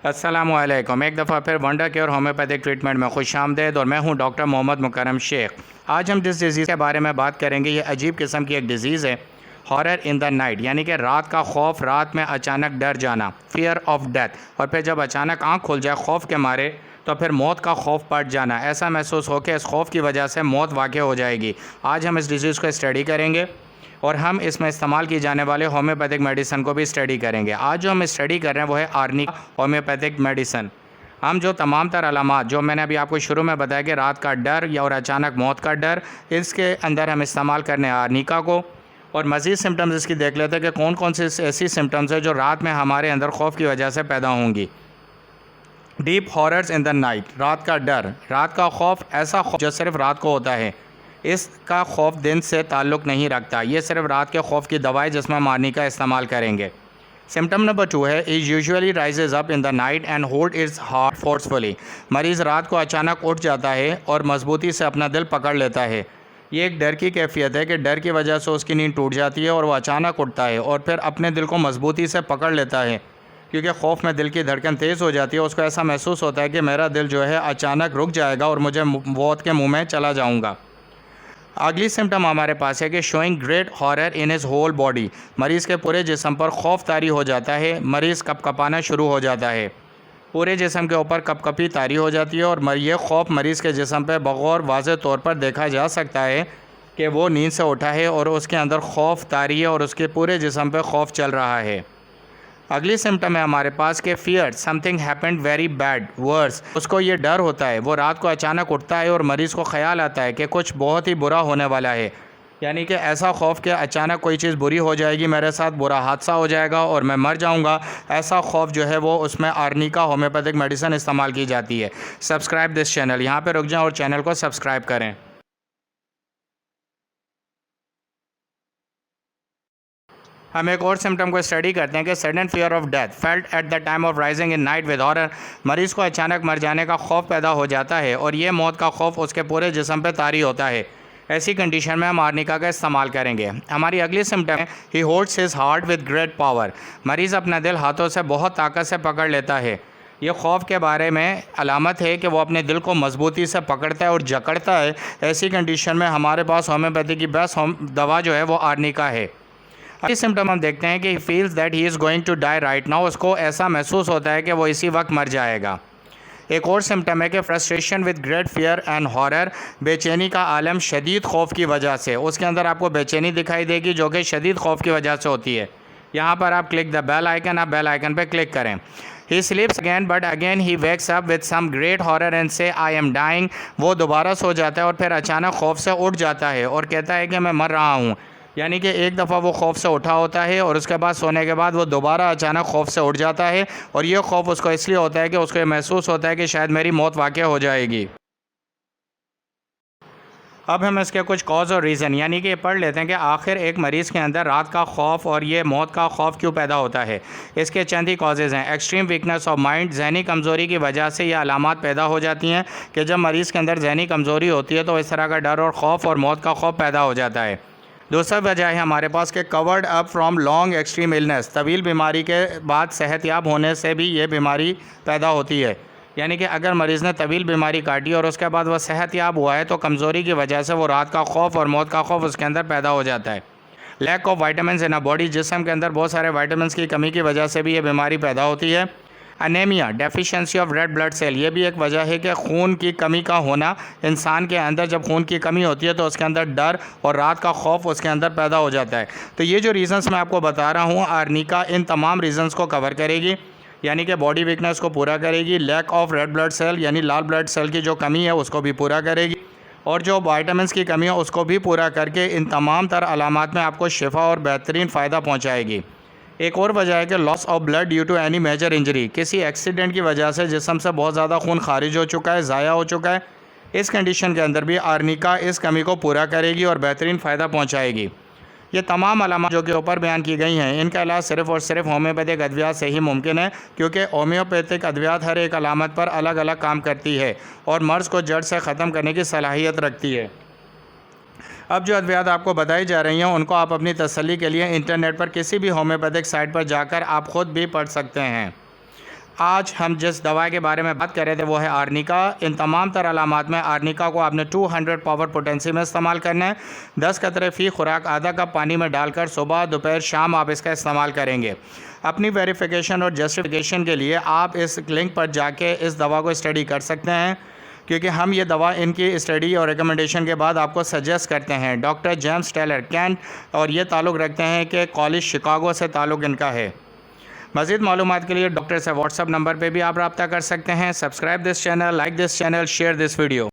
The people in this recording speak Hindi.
अस्सलामुअलैकुम। एक दफ़ा फिर वंडर केयर होम्योपैथिक ट्रीटमेंट में खुशामदीद और मैं हूं डॉक्टर मोहम्मद मुकरम शेख। आज हम जिस डिज़ीज़ के बारे में बात करेंगे ये अजीब किस्म की एक डिज़ीज़ है, हॉरर इन द नाइट, यानी कि रात का खौफ, रात में अचानक डर जाना, फियर ऑफ डेथ। और फिर जब अचानक आँख खुल जाए खौफ के मारे तो फिर मौत का खौफ पड़ जाना, ऐसा महसूस हो कि इस खौफ की वजह से मौत वाक़ हो जाएगी। आज हम इस डिज़ीज़ को स्टडी करेंगे और हम इसमें इस्तेमाल की जाने वाले होम्योपैथिक मेडिसिन को भी स्टडी करेंगे। आज जो हम स्टडी कर रहे हैं वो है आर्निका होम्योपैथिक मेडिसिन। हम जो तमाम तर अलामात जो मैंने अभी आपको शुरू में बताया कि रात का डर या और अचानक मौत का डर, इसके अंदर हम इस्तेमाल करने आर्निका को। और मज़ीद सिम्टम्स इसकी देख लेते हैं कि कौन कौन सी ऐसी सिम्टम्स है जो रात में हमारे अंदर खौफ की वजह से पैदा होंगी। Deep horrors in the night, रात का डर, रात का खौफ, ऐसा खौफ जो सिर्फ रात को होता है। इसका खौफ दिन से ताल्लुक़ नहीं रखता, ये सिर्फ रात के खौफ की दवाई जिसमें हम आर्निका इस्तेमाल करेंगे। सिम्टम नंबर 2 है is usually rises up in the night and hold its heart forcefully. मरीज़ रात को अचानक उठ जाता है और मजबूती से अपना दिल पकड़ लेता है। ये एक डर की कैफियत है कि डर की वजह से उसकी नींद टूट जाती है और वह अचानक उठता है और फिर अपने दिल को मजबूती से पकड़ लेता है, क्योंकि खौफ में दिल की धड़कन तेज़ हो जाती है। उसको ऐसा महसूस होता है कि मेरा दिल जो है अचानक रुक जाएगा और मुझे मौत के मुँह में चला जाऊँगा। अगली सिम्टम हमारे पास है कि showing great horror in his whole body. मरीज़ के पूरे जिस्म पर खौफ तारी हो जाता है, मरीज़ कपकपाना शुरू हो जाता है, पूरे जिस्म के ऊपर कपकपी तारी हो जाती है और ये खौफ मरीज़ के जिस्म पर बगौर वाज़े तौर पर देखा जा सकता है कि वो नींद से उठा है और उसके अंदर खौफ तारी है और उसके पूरे जिस्म पर खौफ चल रहा है। अगली सिम्टम है हमारे पास कि fear something happened very bad worse. उसको ये डर होता है, वो रात को अचानक उठता है और मरीज़ को ख्याल आता है कि कुछ बहुत ही बुरा होने वाला है, यानी कि ऐसा खौफ कि अचानक कोई चीज़ बुरी हो जाएगी, मेरे साथ बुरा हादसा हो जाएगा और मैं मर जाऊंगा। ऐसा खौफ जो है वो उसमें आर्निका होम्योपैथिक मेडिसिन इस्तेमाल की जाती है। सब्सक्राइब दिस चैनल, यहाँ पर रुक जाएँ और चैनल को सब्सक्राइब करें। हम एक और सिम्टम को स्टडी करते हैं कि sudden fear of death felt at the time of rising in night with horror. मरीज़ को अचानक मर जाने का खौफ पैदा हो जाता है और ये मौत का खौफ उसके पूरे जिस्म पे तारी होता है। ऐसी कंडीशन में हम आर्निका का इस्तेमाल करेंगे। हमारी अगली सिम्टम है ही holds his heart with great power. मरीज़ अपना दिल हाथों से बहुत ताकत से पकड़ लेता है। ये खौफ के बारे में अलामत है कि वो अपने दिल को मजबूती से पकड़ता है और जकड़ता है। ऐसी कंडीशन में हमारे पास होम्योपैथी की बेस्ट दवा जो है वो आर्निका है। अगली सिम्टम हम देखते हैं कि feels that he is going to die right now. उसको ऐसा महसूस होता है कि वो इसी वक्त मर जाएगा। एक और सिम्टम है कि frustration with great fear and horror, बेचैनी का आलम शदीद खौफ की वजह से। उसके अंदर आपको बेचैनी दिखाई देगी जो कि शदीद खौफ की वजह से होती है। यहाँ पर आप क्लिक द बेल आइकन, आप बेल आइकन पर क्लिक करें। He sleeps again but again he wakes up with some great horror and say I am dying. वो दोबारा सो जाता है और फिर अचानक खौफ से उठ जाता है और कहता है कि मैं मर रहा हूँ। यानी कि एक दफ़ा वो खौफ से उठा होता है और उसके बाद सोने के बाद वो दोबारा अचानक खौफ से उठ जाता है और ये खौफ उसको इसलिए होता है कि उसको ये महसूस होता है कि शायद मेरी मौत वाक़ हो जाएगी। अब हम इसके कुछ कॉज और रीज़न यानी कि पढ़ लेते हैं कि आखिर एक मरीज़ के अंदर रात का खौफ और ये मौत का खौफ क्यों पैदा होता है। इसके चंद ही कॉजेज़ हैं। एक्सट्रीम वीकनेस ऑफ माइंड, जहनी कमज़ोरी की वजह से ये अलामात पैदा हो जाती हैं कि जब मरीज़ के अंदर जहनी कमज़ोरी होती है तो इस तरह का डर और खौफ और मौत का खौफ पैदा हो जाता है। दूसरा वजह है हमारे पास कि covered up from long extreme illness, तवील बीमारी के बाद सेहतयाब होने से भी ये बीमारी पैदा होती है। यानी कि अगर मरीज़ ने तवील बीमारी काटी और उसके बाद वह सेहतयाब हुआ है तो कमज़ोरी की वजह से वो रात का खौफ और मौत का खौफ उसके अंदर पैदा हो जाता है। Lack of vitamin in a body, जिस्म के अंदर बहुत सारे वाइटामिन की कमी की वजह से भी ये बीमारी पैदा होती है। Anaemia, deficiency of red blood cell, ये भी एक वजह है कि खून की कमी का होना। इंसान के अंदर जब खून की कमी होती है तो उसके अंदर डर और रात का खौफ उसके अंदर पैदा हो जाता है। तो ये जो रीज़न्स मैं आपको बता रहा हूँ, आर्निका इन तमाम रीज़न्स को कवर करेगी, यानी कि बॉडी वीकनेस को पूरा करेगी, lack of red blood cell यानी लाल ब्लड सेल की जो कमी है उसको भी पूरा करेगी, और जो वाइटामिन की कमी है उसको भी पूरा करके इन तमाम तर अलामात में आपको शिफा और बेहतरीन फ़ायदा पहुँचाएगी। एक और वजह है कि loss of blood due to any major injury, किसी एक्सीडेंट की वजह से जिस्म से बहुत ज़्यादा खून खारिज हो चुका है, ज़ाया हो चुका है। इस कंडीशन के अंदर भी आर्निका इस कमी को पूरा करेगी और बेहतरीन फ़ायदा पहुंचाएगी। ये तमाम अलामात जो कि ऊपर बयान की गई हैं, इनका इलाज सिर्फ़ और सिर्फ होम्योपैथिक अद्वियात से ही मुमकिन है, क्योंकि होम्योपैथिक अद्वियात हर एक अलामत पर अलग अलग काम करती है और मर्ज़ को जड़ से ख़त्म करने की सलाहियत रखती है। अब जो अद्वियात आपको बताई जा रही हैं उनको आप अपनी तसल्ली के लिए इंटरनेट पर किसी भी होम्योपैथिक साइट पर जाकर आप ख़ुद भी पढ़ सकते हैं। आज हम जिस दवा के बारे में बात कर रहे थे वो है आर्निका। इन तमाम तर अलामात में आर्निका को आपने 200 पावर पोटेंसी में इस्तेमाल करना है। 10 कतरे फ़ी खुराक आधा कप पानी में डालकर सुबह दोपहर शाम आप इसका इस्तेमाल करेंगे। अपनी वेरिफिकेशन और जस्टिफिकेशन के लिए आप इस लिंक पर जाके इस दवा को स्टडी कर सकते हैं, क्योंकि हम ये दवा इनकी स्टडी और रिकमेंडेशन के बाद आपको सजेस्ट करते हैं। डॉक्टर जेम्स टेलर कैंट, और ये ताल्लुक़ रखते हैं कि कॉलेज शिकागो से ताल्लुक़ इनका है। मज़ीद मालूमात के लिए डॉक्टर से व्हाट्सअप नंबर पे भी आप रब्ता कर सकते हैं। Subscribe this channel, like this channel, share this video.